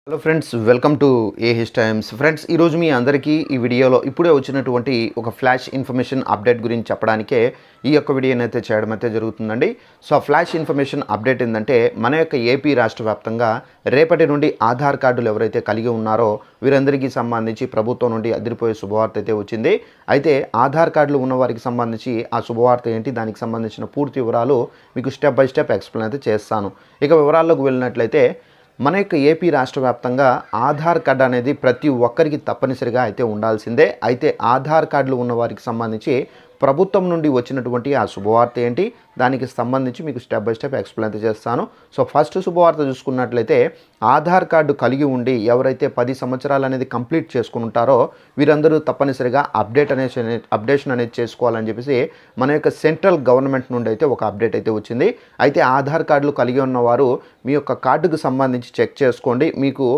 Hello friends, welcome to AH times. Friends, ఈరోజు మీ అందరికీ ఈ వీడియోలో ఇప్పుడే వచ్చినటువంటి ఒక ఫ్లాష్ ఇన్ఫర్మేషన్ అప్డేట్ గురించి చెప్పడానికే ఈ యొక్క వీడియోని అయితే చేయడం అయితే జరుగుతుందండి. సో ఆ ఫ్లాష్ ఇన్ఫర్మేషన్ అప్డేట్ ఏంటంటే, మన యొక్క ఏపీ రాష్ట్ర వ్యాప్తంగా రేపటి నుండి ఆధార్ కార్డులు ఎవరైతే కలిగి ఉన్నారో వీరందరికీ సంబంధించి ప్రభుత్వం నుండి అదిరిపోయే శుభవార్త అయితే వచ్చింది. అయితే ఆధార్ కార్డులు ఉన్న వారికి సంబంధించి ఆ శుభవార్త ఏంటి, దానికి సంబంధించిన పూర్తి వివరాలు మీకు స్టెప్ బై స్టెప్ ఎక్స్ప్లెయిన్ అయితే చేస్తాను. ఇక వివరాల్లోకి వెళ్ళినట్లయితే, మన యొక్క ఏపీ రాష్ట్ర వ్యాప్తంగా ఆధార్ కార్డు అనేది ప్రతి ఒక్కరికి తప్పనిసరిగా అయితే ఉండాల్సిందే. అయితే ఆధార్ కార్డులు ఉన్న వారికి సంబంధించి ప్రభుత్వం నుండి వచ్చినటువంటి ఆ శుభవార్త ఏంటి, దానికి సంబంధించి మీకు స్టెప్ బై స్టెప్ ఎక్స్ప్లెయిన్ చేస్తాను. సో ఫస్ట్ శుభవార్త చూసుకున్నట్లయితే, ఆధార్ కార్డు కలిగి ఉండి ఎవరైతే 10 సంవత్సరాలు అనేది కంప్లీట్ చేసుకుని ఉంటారో వీరందరూ తప్పనిసరిగా అప్డేషన్ అనేది చేసుకోవాలని చెప్పేసి మన యొక్క సెంట్రల్ గవర్నమెంట్ నుండి అయితే ఒక అప్డేట్ అయితే వచ్చింది. అయితే ఆధార్ కార్డులు కలిగి ఉన్నవారు మీ యొక్క కార్డుకు సంబంధించి చెక్ చేసుకోండి. మీకు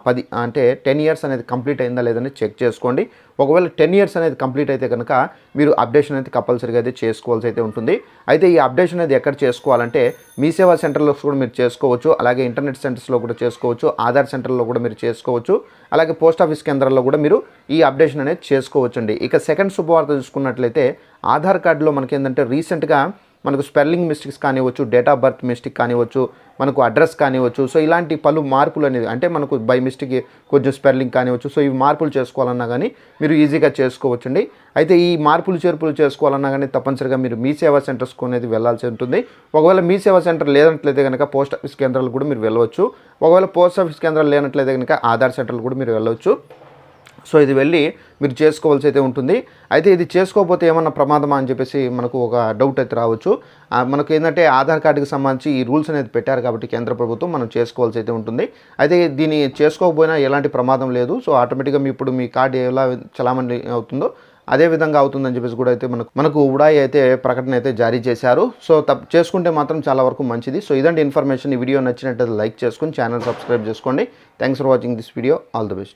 10 ఇయర్స్ అనేది కంప్లీట్ అయిందా లేదని చెక్ చేసుకోండి. ఒకవేళ 10 ఇయర్స్ అనేది కంప్లీట్ అయితే కనుక మీరు అప్డేషన్ అయితే కంపల్సరీగా అయితే చేసుకోవాల్సి అయితే ఉంటుంది. అయితే ఈ అప్డేషన్ అనేది ఎక్కడ చేసుకోవాలంటే, మీ సేవా సెంటర్లో కూడా మీరు చేసుకోవచ్చు, అలాగే ఇంటర్నెట్ సెంటర్స్లో కూడా చేసుకోవచ్చు, ఆధార్ సెంటర్లో కూడా మీరు చేసుకోవచ్చు, అలాగే పోస్ట్ ఆఫీస్ కేంద్రాల్లో కూడా మీరు ఈ అప్డేషన్ అనేది చేసుకోవచ్చండి. ఇక సెకండ్ శుభవార్త చూసుకున్నట్లయితే, ఆధార్ కార్డులో మనకి ఏంటంటే రీసెంట్గా మనకు స్పెల్లింగ్ మిస్టేక్స్ కానివ్వచ్చు, డేట్ ఆఫ్ బర్త్ మిస్టేక్ కానివ్వచ్చు, మనకు అడ్రస్ కానివ్వచ్చు, సో ఇలాంటి పలు మార్పులు అనేది అంటే మనకు బై మిస్టేక్ కొంచెం స్పెల్లింగ్ కానివ్వచ్చు, సో ఇవి మార్పులు చేసుకోవాలన్నా కానీ మీరు ఈజీగా చేసుకోవచ్చండి. అయితే ఈ మార్పులు చేర్పులు చేసుకోవాలన్నా కానీ తప్పనిసరిగా మీరు మీ సేవా సెంటర్స్కు అనేది వెళ్ళాల్సి ఉంటుంది. ఒకవేళ మీ సేవా సెంటర్ లేనట్లయితే కనుక పోస్ట్ ఆఫీస్ కేంద్రాలు కూడా మీరు వెళ్ళవచ్చు. ఒకవేళ పోస్ట్ ఆఫీస్ కేంద్రాలు లేనట్లయితే కనుక ఆధార్ సెంటర్లు కూడా మీరు వెళ్ళవచ్చు. సో ఇది వెళ్ళి మీరు చేసుకోవాల్సి అయితే ఉంటుంది. అయితే ఇది చేసుకోకపోతే ఏమన్నా ప్రమాదమా అని చెప్పేసి మనకు ఒక డౌట్ అయితే రావచ్చు. మనకు ఏంటంటే ఆధార్ కార్డుకి సంబంధించి ఈ రూల్స్ అనేది పెట్టారు కాబట్టి కేంద్ర ప్రభుత్వం మనం చేసుకోవాల్సి అయితే ఉంటుంది. అయితే దీన్ని చేసుకోకపోయినా ఎలాంటి ప్రమాదం లేదు. సో ఆటోమేటిక్గా ఇప్పుడు మీ కార్డు ఎలా చలామణి అవుతుందో అదే విధంగా అవుతుందని చెప్పేసి కూడా అయితే మనకు ఉడాయి అయితే ప్రకటన అయితే జారీ చేశారు. సో చేసుకుంటే మాత్రం చాలా వరకు మంచిది. సో ఇదండి ఇన్ఫర్మేషన్. ఈ వీడియో నచ్చినట్లయితే లైక్ చేసుకుని ఛానల్ సబ్స్క్రైబ్ చేసుకోండి. Thanks for watching this video. All the best.